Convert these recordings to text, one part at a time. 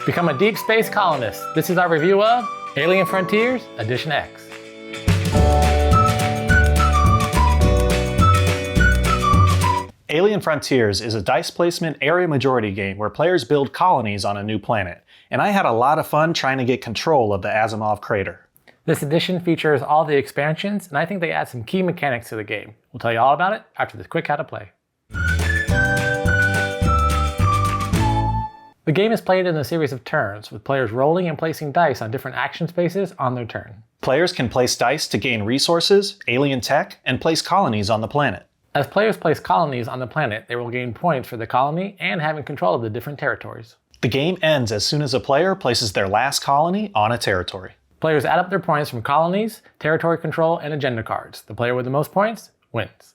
Become a deep space colonist. This is our review of Alien Frontiers Edition X. Alien Frontiers is a dice placement area majority game where players build colonies on a new planet, and I had a lot of fun trying to get control of the Asimov crater. This edition features all the expansions, and I think they add some key mechanics to the game. We'll tell you all about it after this quick how to play. The game is played in a series of turns, with players rolling and placing dice on different action spaces on their turn. Players can place dice to gain resources, alien tech, and place colonies on the planet. As players place colonies on the planet, they will gain points for the colony and having control of the different territories. The game ends as soon as a player places their last colony on a territory. Players add up their points from colonies, territory control, and agenda cards. The player with the most points wins.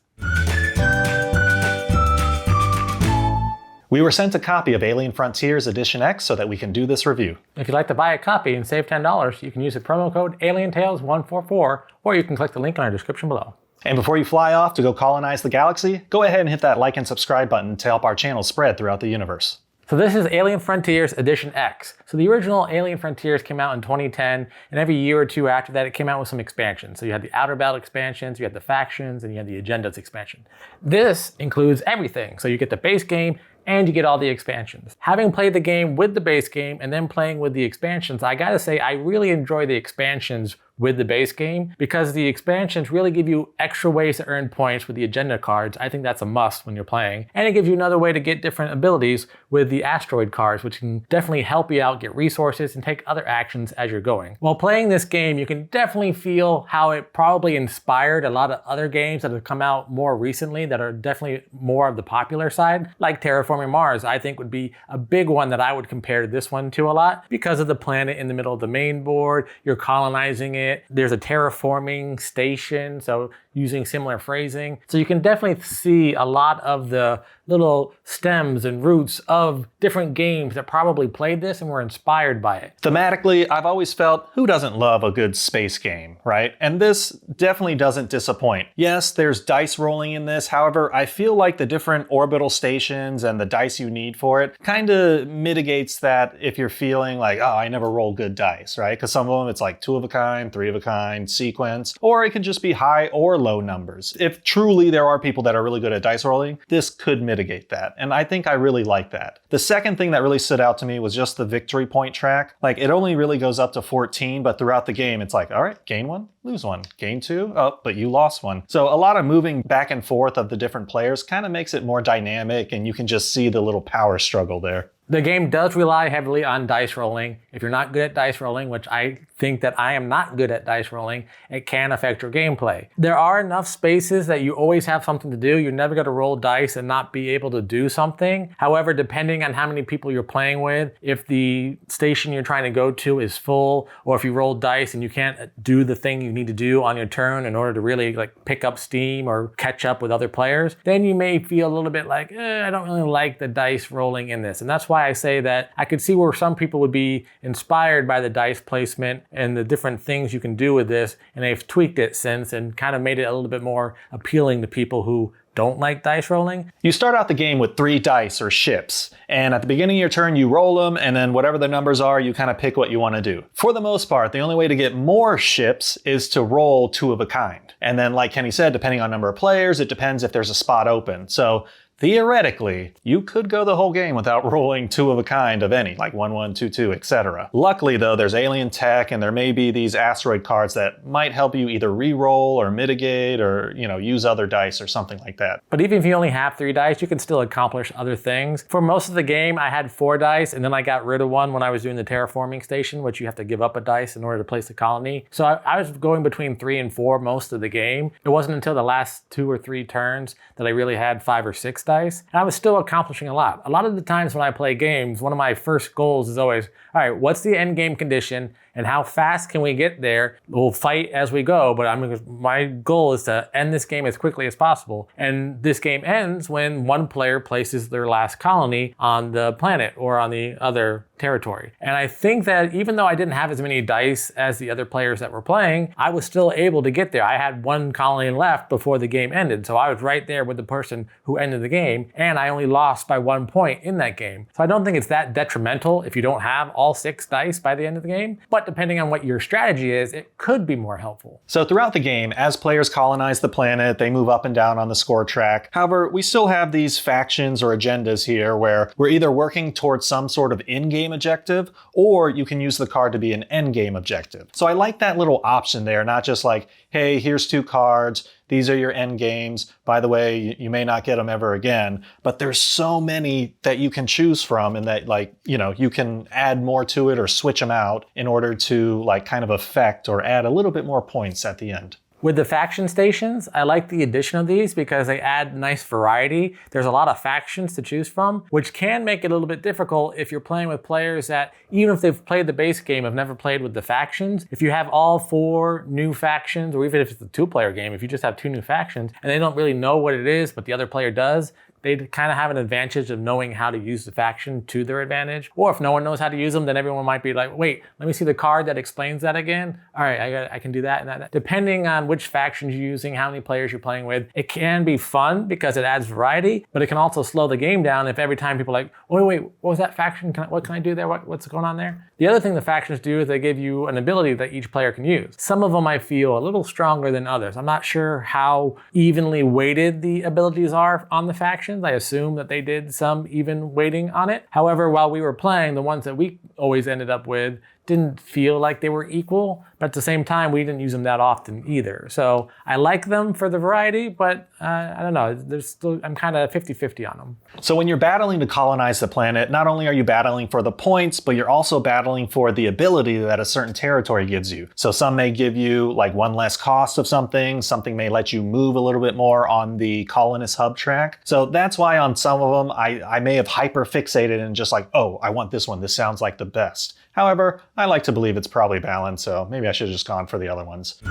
We were sent a copy of Alien Frontiers Edition X so that we can do this review. If you'd like to buy a copy and save $10, you can use the promo code AlienTales144, or you can click the link in our description below. And before you fly off to go colonize the galaxy, go ahead and hit that like and subscribe button to help our channel spread throughout the universe. So this is Alien Frontiers Edition X. So the original Alien Frontiers came out in 2010, and every year or two after that it came out with some expansions. So you had the Outer Belt expansions, you had the factions, and you had the Agendas expansion. This includes everything. So you get the base game, and you get all the expansions. Having played the game with the base game and then playing with the expansions, I gotta say I really enjoy the expansions with the base game because the expansions really give you extra ways to earn points with the agenda cards. I think that's a must when you're playing. And it gives you another way to get different abilities with the asteroid cards, which can definitely help you out, get resources, and take other actions as you're going. While playing this game, you can definitely feel how it probably inspired a lot of other games that have come out more recently that are definitely more of the popular side, like Terraforming Mars. I think would be a big one that I would compare this one to a lot because of the planet in the middle of the main board, you're colonizing it. There's a terraforming station, so using similar phrasing. So you can definitely see a lot of the little stems and roots of different games that probably played this and were inspired by it. Thematically, I've always felt, who doesn't love a good space game, right? And this definitely doesn't disappoint. Yes, there's dice rolling in this. However, I feel like the different orbital stations and the dice you need for it kind of mitigates that if you're feeling like, oh, I never roll good dice, right? Because some of them it's like 2 of a kind, 3 of a kind, sequence, or it can just be high or low numbers. If truly there are people that are really good at dice rolling, this could mitigate that. And I think I really like that. The second thing that really stood out to me was just the victory point track. Like it only really goes up to 14, but throughout the game, it's like, all right, gain 1, lose 1, gain 2, oh, but you lost 1. So a lot of moving back and forth of the different players kind of makes it more dynamic and you can just see the little power struggle there. The game does rely heavily on dice rolling. If you're not good at dice rolling, which I think that I am not good at dice rolling, it can affect your gameplay. There are enough spaces that you always have something to do. You're never going to roll dice and not be able to do something. However, depending on how many people you're playing with, if the station you're trying to go to is full, or if you roll dice and you can't do the thing you need to do on your turn in order to really like pick up steam or catch up with other players, then you may feel a little bit like, I don't really like the dice rolling in this. And that's why I say that I could see where some people would be inspired by the dice placement and the different things you can do with this, and they've tweaked it since and kind of made it a little bit more appealing to people who don't like dice rolling. You start out the game with 3 dice or ships, and at the beginning of your turn you roll them, and then whatever the numbers are, you kind of pick what you want to do. For the most part, the only way to get more ships is to roll 2 of a kind. And then like Kenny said, depending on number of players, it depends if there's a spot open. So theoretically, you could go the whole game without rolling 2 of a kind of any, like 1, 1, 2, 2, etc. Luckily though, there's alien tech and there may be these asteroid cards that might help you either re-roll or mitigate or, use other dice or something like that. But even if you only have 3 dice, you can still accomplish other things. For most of the game, I had 4 dice and then I got rid of 1 when I was doing the terraforming station, which you have to give up a dice in order to place a colony. So I was going between 3 and 4 most of the game. It wasn't until the last 2 or 3 turns that I really had 5 or 6 dice, and I was still accomplishing a lot. A lot of the times when I play games, one of my first goals is always, all right, what's the end game condition and how fast can we get there? We'll fight as we go, but my goal is to end this game as quickly as possible. And this game ends when one player places their last colony on the planet or on the other territory. And I think that even though I didn't have as many dice as the other players that were playing, I was still able to get there. I had one colony left before the game ended, so I was right there with the person who ended the game, and I only lost by 1 point in that game. So I don't think it's that detrimental if you don't have all 6 dice by the end of the game, but depending on what your strategy is, it could be more helpful. So throughout the game, as players colonize the planet, they move up and down on the score track. However, we still have these factions or agendas here where we're either working towards some sort of in-game objective, or you can use the card to be an end-game objective. So I like that little option there, not just like, hey, here's 2 cards, these are your end games. By the way, you may not get them ever again, but there's so many that you can choose from, and that, like, you know, you can add more to it or switch them out in order to like kind of affect or add a little bit more points at the end. With the faction stations, I like the addition of these because they add nice variety. There's a lot of factions to choose from, which can make it a little bit difficult if you're playing with players that, even if they've played the base game, have never played with the factions. If you have all 4 new factions, or even if it's a 2-player game, if you just have 2 new factions and they don't really know what it is, but the other player does, they kind of have an advantage of knowing how to use the faction to their advantage. Or if no one knows how to use them, then everyone might be like, wait, let me see the card that explains that again. All right, I can do that and that. Depending on which factions you're using, how many players you're playing with, it can be fun because it adds variety, but it can also slow the game down if every time people are like, oh, wait, what was that faction? What can I do there? What's going on there? The other thing the factions do is they give you an ability that each player can use. Some of them I feel a little stronger than others. I'm not sure how evenly weighted the abilities are on the factions. I assume that they did some even weighting on it. However, while we were playing, the ones that we always ended up with didn't feel like they were equal, but at the same time, we didn't use them that often either. So I like them for the variety, but I don't know, I'm kind of 50-50 on them. So when you're battling to colonize the planet, not only are you battling for the points, but you're also battling for the ability that a certain territory gives you. So some may give you like 1 less cost of something may let you move a little bit more on the colonist hub track. So that's why on some of them, I may have hyper fixated and just like, oh, I want this one, this sounds like the best. However, I like to believe it's probably balanced, so maybe I should have just gone for the other ones.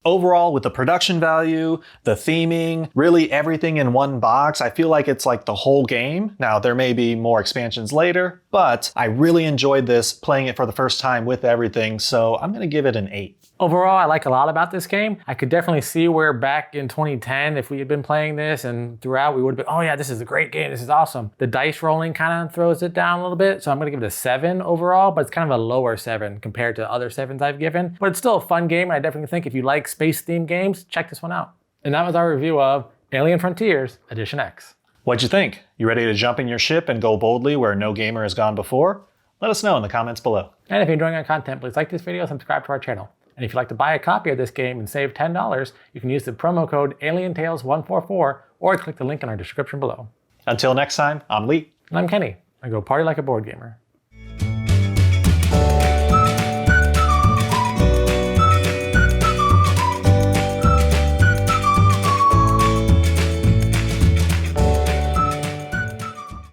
Overall, with the production value, the theming, really everything in one box, I feel like it's like the whole game. Now, there may be more expansions later, but I really enjoyed this, playing it for the first time with everything, so I'm gonna give it an 8. Overall, I like a lot about this game. I could definitely see where back in 2010, if we had been playing this and throughout, we would have been, oh yeah, this is a great game, this is awesome. The dice rolling kind of throws it down a little bit, so I'm gonna give it a 7 overall, but it's kind of a lower 7 compared to other 7s I've given. But it's still a fun game, and I definitely think if you like space-themed games, check this one out. And that was our review of Alien Frontiers Edition X. What'd you think? You ready to jump in your ship and go boldly where no gamer has gone before? Let us know in the comments below. And if you're enjoying our content, please like this video and subscribe to our channel. And if you'd like to buy a copy of this game and save $10, you can use the promo code AlienTales144 or click the link in our description below. Until next time, I'm Lee. And I'm Kenny. I go party like a board gamer.